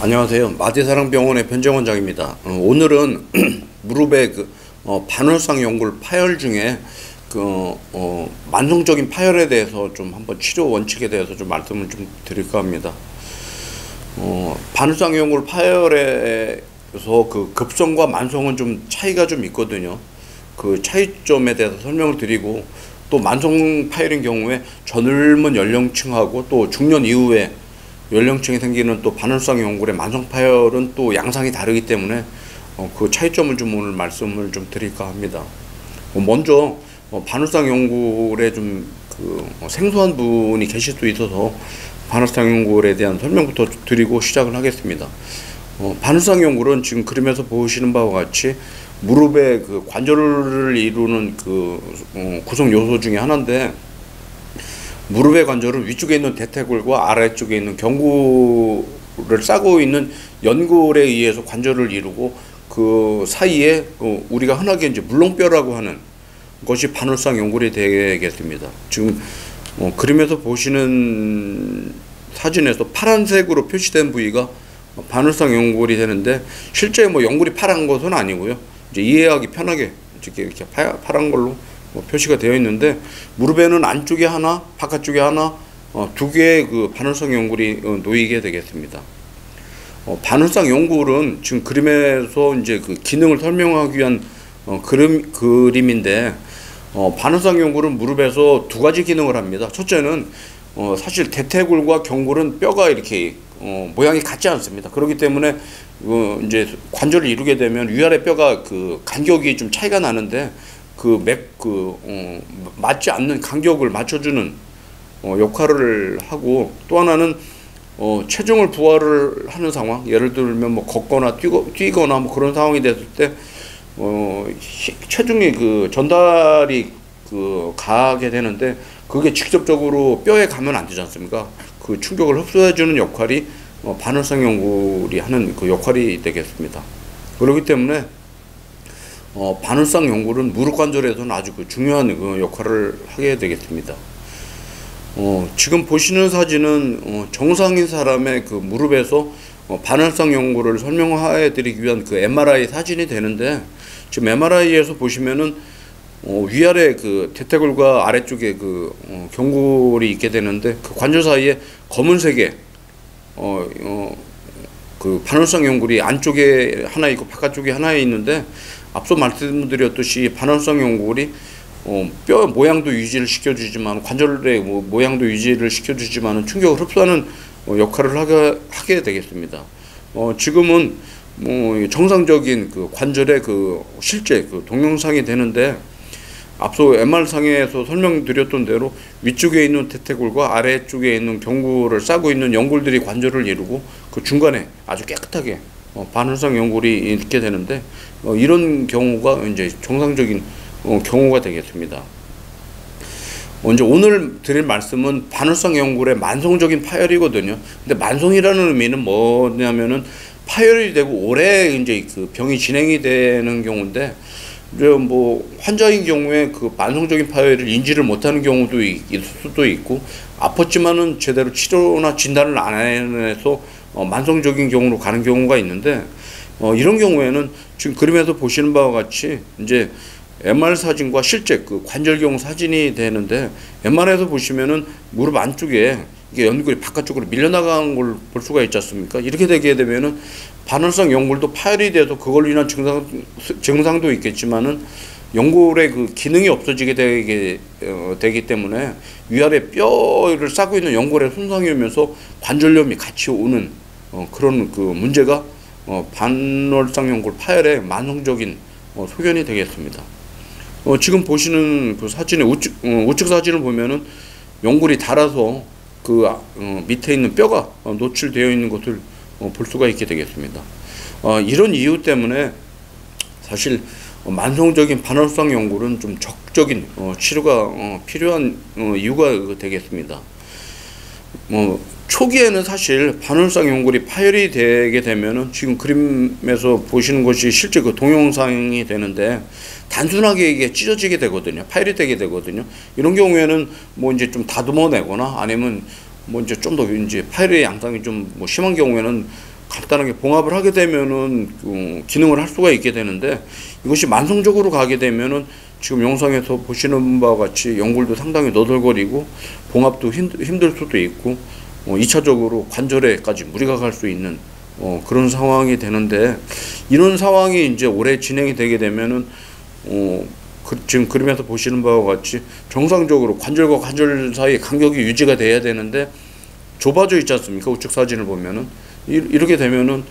안녕하세요. 마디사랑병원의 변정원장입니다. 오늘은 무릎의 반월상 연골 파열 중에 만성적인 파열에 대해서 좀 한번 치료 원칙에 대해서 좀 말씀을 좀 드릴까 합니다. 반월상 연골 파열에서 그 급성과 만성은 좀 차이가 좀 있거든요. 그 차이점에 대해서 설명을 드리고, 또 만성 파열인 경우에 젊은 연령층하고 또 중년 이후에 연령층에 생기는 또 반월상 연골의 만성 파열은 또 양상이 다르기 때문에 그 차이점을 좀 오늘 말씀을 좀 드릴까 합니다. 먼저 반월상 연골에 좀 생소한 분이 계실 수 있어서 반월상 연골에 대한 설명부터 드리고 시작을 하겠습니다. 반월상 연골은 지금 그림에서 보시는 바와 같이 무릎의 그 관절을 이루는 구성 요소 중에 하나인데, 무릎의 관절은 위쪽에 있는 대퇴골과 아래쪽에 있는 경구를 싸고 있는 연골에 의해서 관절을 이루고, 그 사이에 우리가 흔하게 이제 물렁뼈라고 하는 것이 반월상 연골이 되겠습니다. 지금 그림에서 보시는 사진에서 파란색으로 표시된 부위가 반월상 연골이 되는데, 실제 연골이 파란 것은 아니고요. 이제 이해하기 편하게 이렇게 파란 걸로 표시가 되어 있는데, 무릎에는 안쪽에 하나, 바깥쪽에 하나, 두 개의 그 반월상 연골이 놓이게 되겠습니다. 반월상 연골은 지금 그림에서 이제 그 기능을 설명하기 위한 그림인데, 반월상 연골은 무릎에서 두 가지 기능을 합니다. 첫째는 사실 대퇴골과 경골은 뼈가 이렇게 모양이 같지 않습니다. 그렇기 때문에 이제 관절을 이루게 되면 위아래 뼈가 그 간격이 좀 차이가 나는데, 맞지 않는 간격을 맞춰주는 역할을 하고, 또 하나는 체중을 부하를 하는 상황, 예를 들면 걷거나 뛰거나 그런 상황이 됐을 때 체중이 전달이 가게 되는데, 그게 직접적으로 뼈에 가면 안 되지 않습니까? 그 충격을 흡수해주는 역할이 반월상 연골이 하는 그 역할이 되겠습니다. 그렇기 때문에 반월상 연골은 무릎 관절에서는 아주 중요한 역할을 하게 되겠습니다. 지금 보시는 사진은 정상인 사람의 무릎에서 반월상 연골을 설명해 드리기 위한 MRI 사진이 되는데, 지금 MRI에서 보시면은 위아래 대퇴골과 아래쪽에 경골이 있게 되는데, 그 관절 사이에 검은색의 반월상 연골이 안쪽에 하나 있고 바깥쪽에 하나 있는데, 앞서 말씀드렸듯이 반월상 연골이 뼈 모양도 유지를 시켜주지만, 관절의 모양도 유지를 시켜주지만 충격을 흡수하는 역할을 하게 되겠습니다. 지금은 정상적인 관절의 실제 동영상이 되는데, 앞서 MR상에서 설명드렸던 대로 위쪽에 있는 대퇴골과 아래쪽에 있는 경구를 싸고 있는 연골들이 관절을 이루고, 그 중간에 아주 깨끗하게 반월상 연골이 있게 되는데, 이런 경우가 이제 정상적인 경우가 되겠습니다. 먼저 오늘 드릴 말씀은 반월상 연골의 만성적인 파열이거든요. 근데 만성이라는 의미는 뭐냐면은 파열이 되고 오래 이제 병이 진행이 되는 경우인데, 환자인 경우에 만성적인 파열을 인지를 못하는 경우도 있을 수도 있고, 아팠지만은 제대로 치료나 진단을 안 해서 만성적인 경우로 가는 경우가 있는데, 이런 경우에는 지금 그림에서 보시는 바와 같이 이제 MR 사진과 실제 관절경 사진이 되는데, MR에서 보시면은 무릎 안쪽에 이게 연골이 바깥쪽으로 밀려나간 걸 볼 수가 있지 않습니까? 이렇게 되게 되면은 반월상 연골도 파열이 돼서 그걸로 인한 증상도 있겠지만은, 연골의 기능이 없어지게 되기 때문에 위아래 뼈를 싸고 있는 연골에 손상이 오면서 관절염이 같이 오는 그런 문제가 반월상 연골 파열의 만성적인 소견이 되겠습니다. 지금 보시는 사진의 우측 사진을 보면은 연골이 닳아서 밑에 있는 뼈가 노출되어 있는 것을 볼 수가 있게 되겠습니다. 이런 이유 때문에 사실 만성적인 반월상 연골은 좀 적극적인 치료가 필요한 이유가 되겠습니다. 초기에는 사실 반월상 연골이 파열이 되게 되면은 지금 그림에서 보시는 것이 실제 동영상이 되는데, 단순하게 이게 찢어지게 되거든요. 파열이 되게 되거든요. 이런 경우에는 이제 좀 다듬어 내거나, 아니면 이제 좀 더 이제 파열의 양상이 좀 심한 경우에는 간단하게 봉합을 하게 되면은 기능을 할 수가 있게 되는데, 이것이 만성적으로 가게 되면은 지금 영상에서 보시는 바와 같이 연골도 상당히 너덜거리고 봉합도 힘들 수도 있고 2차적으로 관절에까지 무리가 갈 수 있는 그런 상황이 되는데, 이런 상황이 이제 오래 진행이 되게 되면은 지금 그림에서 보시는 바와 같이 정상적으로 관절과 관절 사이의 간격이 유지가 돼야 되는데 좁아져 있지 않습니까? 우측 사진을 보면은 이렇게 되면은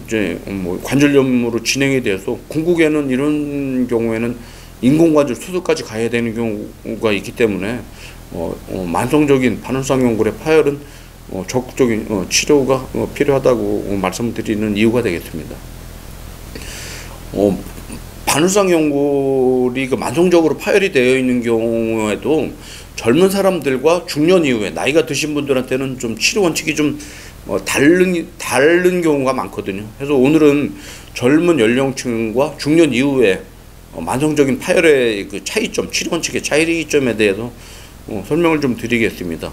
이제 관절염으로 진행이 돼서 궁극에는 이런 경우에는 인공관절 수술까지 가야 되는 경우가 있기 때문에 만성적인 반월상 연골의 파열은 적극적인 치료가 필요하다고 말씀드리는 이유가 되겠습니다. 반월상 연골이 만성적으로 파열이 되어 있는 경우에도 젊은 사람들과 중년 이후에 나이가 드신 분들한테는 좀 치료 원칙이 좀 다른 경우가 많거든요. 그래서 오늘은 젊은 연령층과 중년 이후에 만성적인 파열의 그 차이점, 치료 원칙의 차이점에 대해서 설명을 좀 드리겠습니다.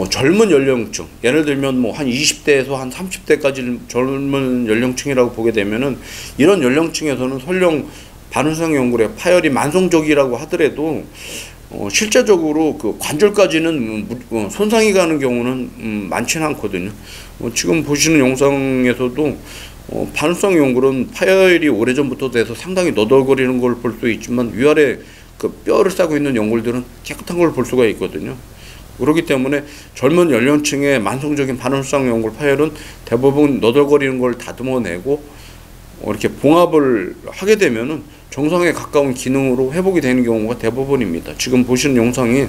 젊은 연령층, 예를 들면 한 20대에서 한 30대까지 젊은 연령층이라고 보게 되면은, 이런 연령층에서는 설령 반월상 연골의 파열이 만성적이라고 하더라도 실제적으로 그 관절까지는 손상이 가는 경우는 많지는 않거든요. 지금 보시는 영상에서도 반월상 연골은 파열이 오래전부터 돼서 상당히 너덜거리는 걸 볼 수 있지만, 위아래 그 뼈를 싸고 있는 연골들은 깨끗한 걸 볼 수가 있거든요. 그렇기 때문에 젊은 연령층의 만성적인 반월상 연골 파열은 대부분 너덜거리는 걸 다듬어내고 이렇게 봉합을 하게 되면은 정상에 가까운 기능으로 회복이 되는 경우가 대부분입니다. 지금 보시는 영상이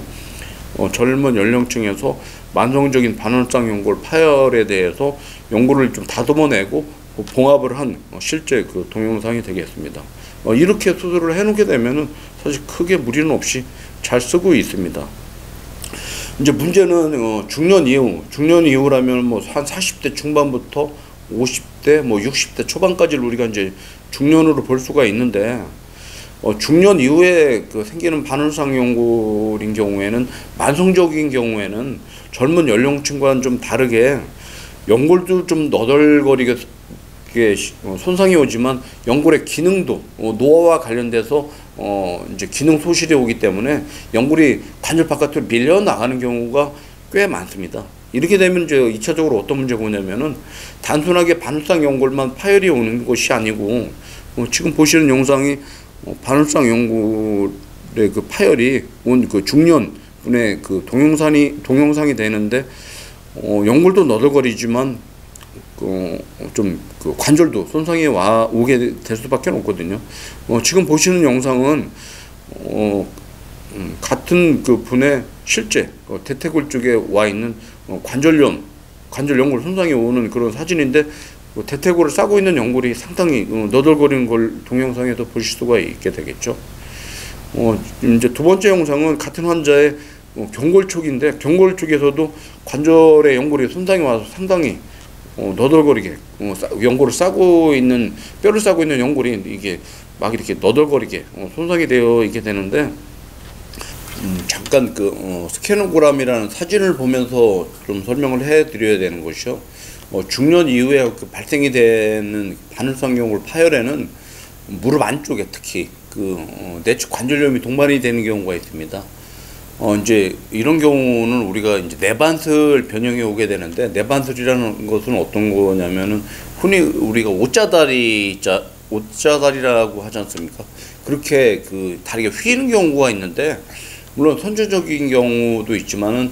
젊은 연령층에서 만성적인 반월상 연골 파열에 대해서 연골을 좀 다듬어내고 봉합을 한 실제 그 동영상이 되겠습니다. 이렇게 수술을 해놓게 되면은 사실 크게 무리는 없이 잘 쓰고 있습니다. 이제 문제는 중년 이후라면 한 40대 중반부터 50대 60대 초반까지를 우리가 이제 중년으로 볼 수가 있는데, 중년 이후에 생기는 반월상 연골인 경우에는, 만성적인 경우에는 젊은 연령층과는 좀 다르게 연골도 좀 너덜거리게 손상이 오지만 연골의 기능도 노화와 관련돼서 이제 기능 소실이 오기 때문에 연골이 관절 바깥으로 밀려 나가는 경우가 꽤 많습니다. 이렇게 되면 이제 2차적으로 어떤 문제가 오냐면은, 단순하게 반월상 연골만 파열이 오는 것이 아니고 지금 보시는 영상이 반월상 연골의 그 파열이 온 그 중년 분의 그 동영상이 되는데, 연골도 너덜거리지만 좀 관절도 손상이 오게 될 수밖에 없거든요. 지금 보시는 영상은 같은 그 분의 실제 대퇴골 쪽에 와 있는 관절 연골 손상이 오는 그런 사진인데, 대퇴골을 싸고 있는 연골이 상당히 너덜거리는 걸 동영상에서 보실 수가 있게 되겠죠. 이제 두 번째 영상은 같은 환자의 경골촉인데, 경골촉에서도 관절의 연골이 손상이 와서 상당히 너덜거리게 연골을 싸고 있는 뼈를 싸고 있는 연골이 이게 막 이렇게 너덜거리게 손상이 되어 있게 되는데, 잠깐 스캐너그램이라는 사진을 보면서 좀 설명을 해 드려야 되는 것이요. 중년 이후에 발생이 되는 반월상 연골 파열에는 무릎 안쪽에 특히 내측 관절염이 동반이 되는 경우가 있습니다. 이제 이런 경우는 우리가 이제 내반슬 변형이 오게 되는데, 내반슬이라는 것은 어떤 거냐면은 흔히 우리가 옷자다리라고 하지 않습니까? 그렇게 다리가 휘는 경우가 있는데, 물론 선천적인 경우도 있지만은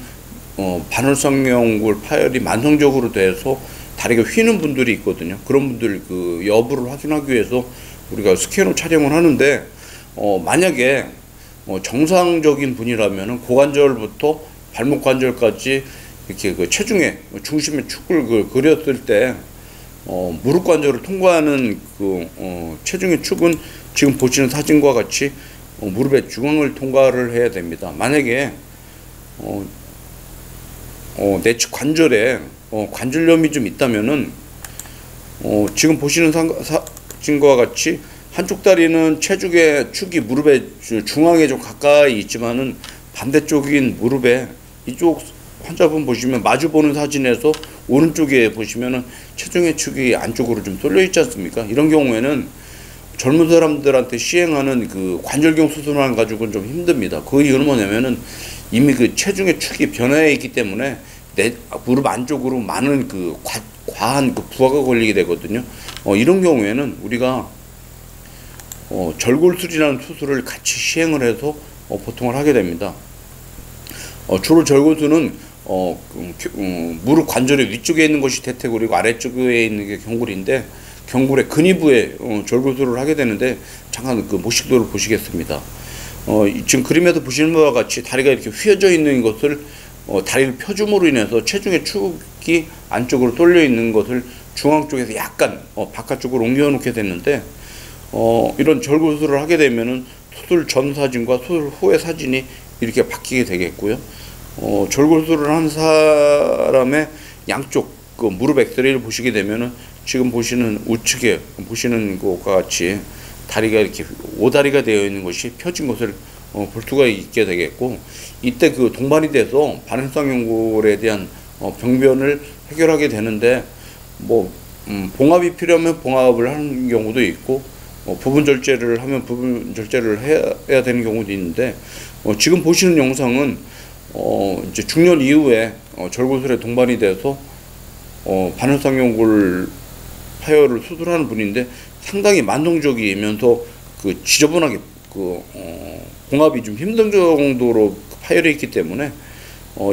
반월상 연골 파열이 만성적으로 돼서 다리가 휘는 분들이 있거든요. 그런 분들 여부를 확인하기 위해서 우리가 스캐너 촬영을 하는데, 만약에 정상적인 분이라면은 고관절부터 발목 관절까지 이렇게 체중의 중심의 축을 그렸을 때 무릎 관절을 통과하는 체중의 축은 지금 보시는 사진과 같이 무릎의 중앙을 통과를 해야 됩니다. 만약에 내측 관절에 관절염이 좀 있다면은 지금 보시는 사진과 같이 한쪽 다리는 체중의 축이 무릎의 중앙에 좀 가까이 있지만은 반대쪽인 무릎에 이쪽 환자분 보시면 마주 보는 사진에서 오른쪽에 보시면은 체중의 축이 안쪽으로 좀 쏠려 있지 않습니까? 이런 경우에는 젊은 사람들한테 시행하는 그 관절경 수술만 가지고는 좀 힘듭니다. 그 이유는 뭐냐면은 이미 그 체중의 축이 변화해 있기 때문에 내 무릎 안쪽으로 많은 그 과한 그 부하가 걸리게 되거든요. 이런 경우에는 우리가 절골술이라는 수술을 같이 시행을 해서 보통을 하게 됩니다. 주로 절골술은 무릎 관절의 위쪽에 있는 것이 대퇴골이고 아래쪽에 있는 게 경골인데, 경골의 근위부에 절골술을 하게 되는데, 잠깐 그 모식도를 보시겠습니다. 지금 그림에서 보시는 바와 같이 다리가 이렇게 휘어져 있는 것을 다리를 펴줌으로 인해서 체중의 축이 안쪽으로 쏠려 있는 것을 중앙 쪽에서 약간 바깥쪽으로 옮겨 놓게 됐는데, 이런 절골술을 하게 되면은 수술 전 사진과 수술 후의 사진이 이렇게 바뀌게 되겠고요. 절골술을 한 사람의 양쪽 그 무릎 엑스레이를 보시게 되면은 지금 보시는 우측에 보시는 것과 같이 다리가 이렇게 오다리가 되어 있는 것이 펴진 것을 볼 수가 있게 되겠고, 이때 그 동반이 돼서 반응성 연골에 대한 병변을 해결하게 되는데, 봉합이 필요하면 봉합을 하는 경우도 있고, 부분 절제를 하면 부분 절제를 해야 되는 경우도 있는데, 지금 보시는 영상은 이제 중년 이후에 절골술에 동반이 돼서 반응성 연골 파열을 수술하는 분인데, 상당히 만성적이면서 그 지저분하게 봉합이 좀 힘든 정도로 파열해 있기 때문에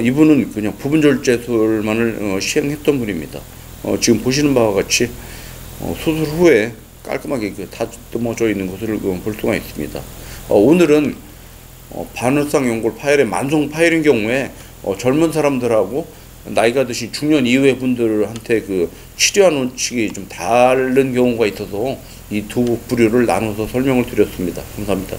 이분은 그냥 부분 절제술만을 시행했던 분입니다. 지금 보시는 바와 같이 수술 후에 깔끔하게 다듬어져 있는 것을 볼 수가 있습니다. 오늘은 반응성 연골 파열의 만성 파열인 경우에 젊은 사람들하고 나이가 드신 중년 이후의 분들한테 그 치료하는 원칙이 좀 다른 경우가 있어서 이 두 부류를 나눠서 설명을 드렸습니다. 감사합니다.